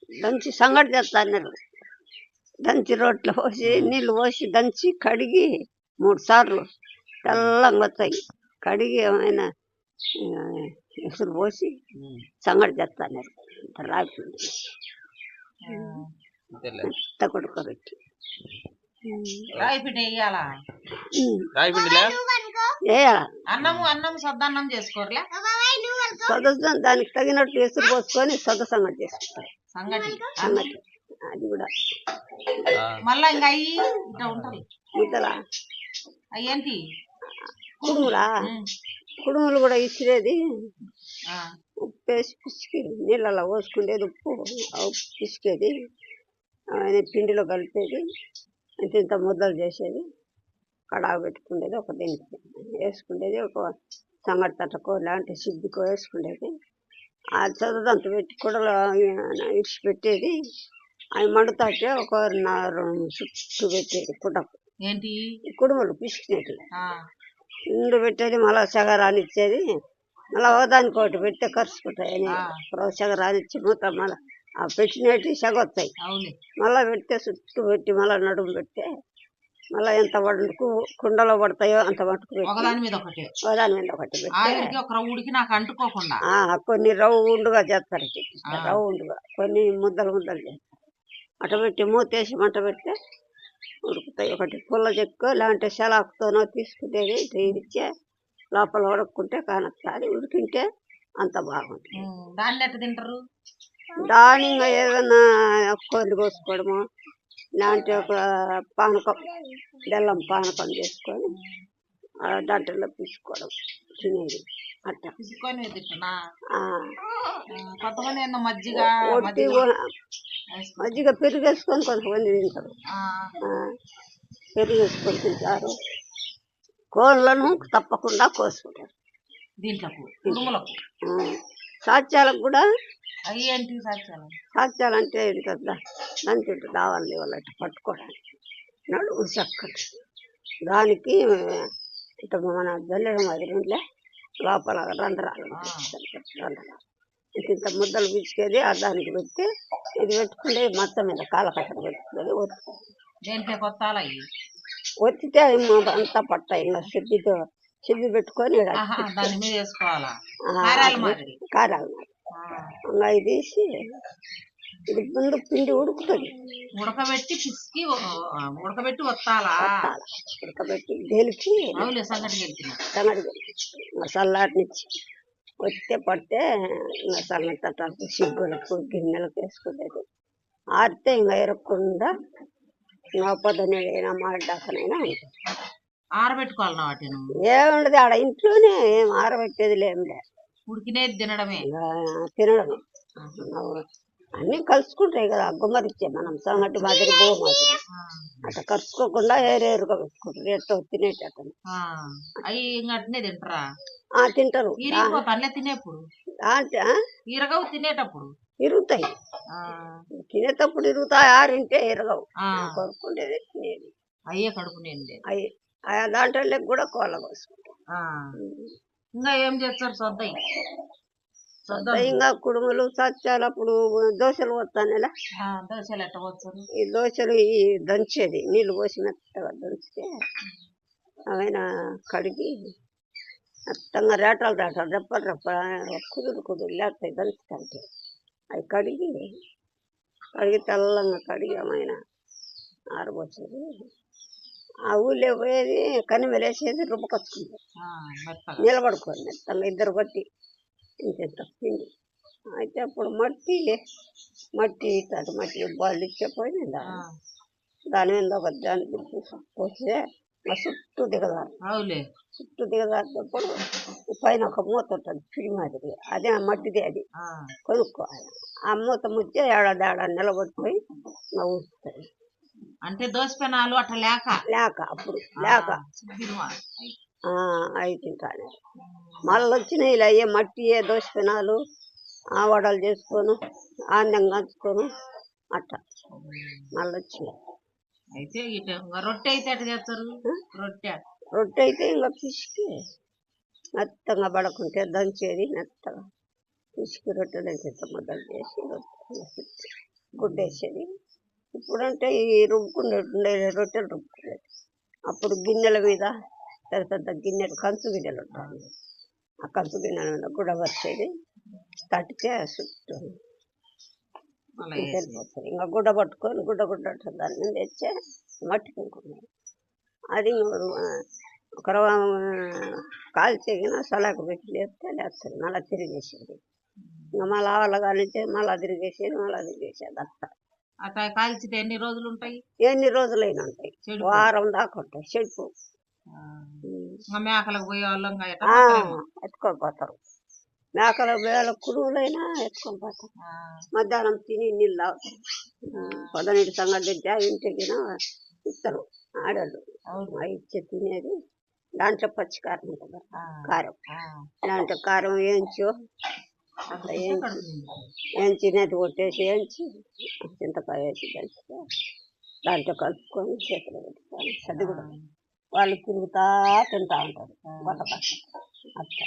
దంచి సంగటి చేస్తా అన్నారు. దంచి రోట్లో పోసి నీళ్ళు పోసి దంచి కడిగి 3 సార్లు తెల్లంగా వస్తాయి. కడిగి ఏమైనా ఎసురు పోసి సంగటి చేస్తా అన్నారు. రాగిపిండి కొడుకోబెట్టి రాగిపిండి వేయాలా? అన్నం చేసుకోరలే. దానికి తగినట్టు ఎసురు పోసుకొని సొద్ద సంగటి చేసుకుంటారు. సంగటి అది కూడా మళ్ళా ఇంకా అయ్యి ఇట్లా ఉంటాయి ముద్దలా. అయ్యేంటి కుడుములు కూడా ఇచ్చిరేది. ఉప్పు వేసి పిసికి నీళ్ళలో పోసుకునేది. ఉప్పు పిసికేది, పిండిలో కలిపేది, ఇంత ముద్దలు చేసేది, కడాకు పెట్టుకునేది, ఒక దీనికి వేసుకునేది, ఒక సంగటి తట్టకో లాంటి సిద్ధికో వేసుకునేది. ఆ చదువుదంత పెట్టి కుడలు ఇడిచి పెట్టేది. అవి మండుతాకే ఒక చుట్టూ పెట్టేది. కుటకు ఏంటి కుడుములు పిసికినట్టు ఇండు పెట్టేది. మళ్ళా సగరానిచ్చేది. మళ్ళీ ఒకదానికి ఒకటి పెడితే కరుచుకుంటాయని సగరానిచ్చి మూత మళ్ళీ ఆ పెట్టినట్టు సగొస్తాయి. మళ్ళీ పెడితే చుట్టూ పెట్టి మళ్ళీ నడుము పెడితే మళ్ళీ ఎంత వండుకు కుండలో పడతాయో అంత మటుకు ఒకదాని మీద ఒకటి అంటుకోకుండా కొన్ని రౌండ్గా చేస్తారు. రౌండ్గా కొన్ని ముద్దలు ముద్దలు చేస్తారు. అట పెట్టి మూతేసి మంట పెడితే ఉడుకుతాయి. ఒకటి పుల్ల చెక్కు లేదంటే సెలాకుతోనో తీసుకుంటేది ఇచ్చే లోపల ఉడక్కుంటే కానొస్తుంది. ఉడికింటే అంత బాగుంటుంది. దాన్ని ఎట్ట తింటారు? దాని ఏదైనా కొన్ని కోసుకోవడము లేదంటే ఒక పానకం బెల్లం పానకం చేసుకొని దాంట్లో తీసుకోవడం తినేది. అట్లా మజ్జిగ పెరుగు వేసుకొని కొంతమంది తింటారు. పెరుగు వేసుకొని తింటారు. కోళ్ళను తప్పకుండా కోసుకుంటారు. సాత్యాలకు కూడా సాత్యాలంటే దానికి రావాలి వాళ్ళకి పట్టుకోవడానికి నడుము చక్కటి. దానికి ఇట మన జల్లెడ మాదిరిలే లోపల రంధ్రాలు ఇంత ముద్దలు పిసికేది. దానికి పెట్టి ఇది పెట్టుకుంటే మొత్తం మీద కాలకట్టలు పెట్టుకునేది. ఒత్తితే అంతా పడతాయి. ఇంకా సిద్ధి పెట్టుకొని కారాలు ఇంకా ఇది తీసి ఇది ముందు పిండి ఉడుకుతుంది. ఉడకబెట్టి పిసికి ఉడకబెట్టి ఉడకబెట్టి గెలిచి సంగటి చల్లాటినిచ్చి వస్తే పడితే ఇంకా చల్ల తట్టాలకు సిగ్గులకు గిన్నెలకు వేసుకునేది. ఆరితే ఇంకా ఎరగకుండా ఇంకా పొద్దునైనా మాడాకనైనా ఉంటుంది. ఆరబెట్టుకోవాలి. వాటిని ఏముండదు ఆడ ఇంట్లోనే ఏం ఆరబెట్టేది లేములే. ఉడికినేది తినడమే. అన్నీ కలుసుకుంటాయి కదా. గుమ్మరిచ్చే మనం సంగటి మాదిరి బో మాదిరి అట్లా కలుసుకోకుండా ఏరేరుగా పెట్టుకుంటారు. ఎట్టో తినేటట్టు అవి అట్నే తింటారా? తింటారు. తినేప్పుడు తినేటప్పుడు ఇరుగుతాయి. తినేటప్పుడు ఇరుగుతాయి. ఆరింటే ఇరగవు. కొరుకుండేది తినేది. అయ్యే కడుపునేది. దాంట్లో కూడా కోళ్ళ కోసుకుంటాం. ఇంకా ఏం చేస్తారు? ఇంకా కుడుములు సత్యాలప్పుడు దోశలు పోతానేలా. దోశలు ఎట్ట పోతారు? ఈ దోశలు ఈ దంచేది నీళ్ళు పోసి మెత్తగా దంచితే అవైనా కడిగి మొత్తంగా రేటాలు రెప్పలు కుదురు లేకపోతే దంచుతాంటే అవి కడిగి తెల్లంగా కడిగి ఏమైనా ఆరబోసేది. ఆ ఊళ్ళో పోయేది కనిమెలేసేది రుబ్బకొచ్చుకుంది. నిలబడుకోండి మెత్తంగా ఇద్దరు బట్టి ఇంత పిండి అయితే అప్పుడు మట్టి ఇస్తాడు. మట్టి బాళ్ళు ఇచ్చేపోయి దాని మీద ఒక దాన్ని పోస్తే చుట్టూ దిగదారినప్పుడు పైన ఒక మూత ఉంటుంది పిడి మాదిరి. అదే ఆ మట్టిది. అది కొనుక్కోవాలి. ఆ మూత ముచ్చే ఏడాది నిలబడిపోయి ఊస్తుంది. అంటే దోశ పెనాలు అట్లా లేక అప్పుడు అవి తింటాను. మళ్ళీ వచ్చినాయి ఇలా అయ్యే మట్టి దోశ పెనాలు వడలు చేసుకొని ఆన్యం కంచుకొని అట్లా మళ్ళీ వచ్చినాయి. అయితే రొట్టె అయితే ఎట్లా చేస్తారు? రొట్టె అయితే ఇంకా పిసికి మెత్తంగా పడకుంటే దంచేది. మెత్తగా పిసికి రొట్టెలు ఎంత ముద్దలు చేసి గుడ్డ వేసేది. ఇప్పుడంటే ఈ రుబ్బుకునే రొట్టెలు రుబ్బుకునేది. అప్పుడు గిన్నెల మీద పెద్ద పెద్ద గిన్నెలు, కంచు గిన్నెలు ఉంటాయి. ఆ కంచు గిన్నెల మీద గుడ్డ పరిచేది, తట్టితే చుట్టూ వెళ్ళిపోతుంది. ఇంకా గుడ్డ పట్టుకొని గుడ్డ దాని మీద తెచ్చే మట్టి కుంకునేది. అది ఒక కాల్చేగిన సలాకు పెట్టి లేస్తుంది, మళ్ళీ తిరిగేసేది. ఇంకా మళ్ళీ ఆవల కాలింటే మళ్ళీ తిరిగేసేది అట్లా. అట్లా కాల్చితే ఎన్ని రోజులు ఉంటాయి? ఎన్ని రోజులైనా ఉంటాయి, వారం దాకా ఉంటాయి. చెట్టు మేకలకు పోయే వాళ్ళు ఎత్తుకొని పోతారు. మేకలకు పోయే వాళ్ళ కురువులైనా ఎత్తుకొని పోతారు. మధ్యాహ్నం తిని నీళ్ళు తాగుతారు. పొద్దునీటి సంగతి ఇంటికి ఇస్తారు ఆడవాళ్ళు. ఇచ్చే తినేది దాంట్లో పచ్చి కారం ఉంటుంది, కారం. దాంట్లో కారం వేయించో అట్లా వేయించి నెత్తి కొట్టేసి వేయించి చింతకాయ వేసి దంచితే దాంట్లో కలుపుకొని చేతులు పెట్టుకొని అది కూడా వాళ్ళు తిరుగుతా తింటా ఉంటారు. అట్లా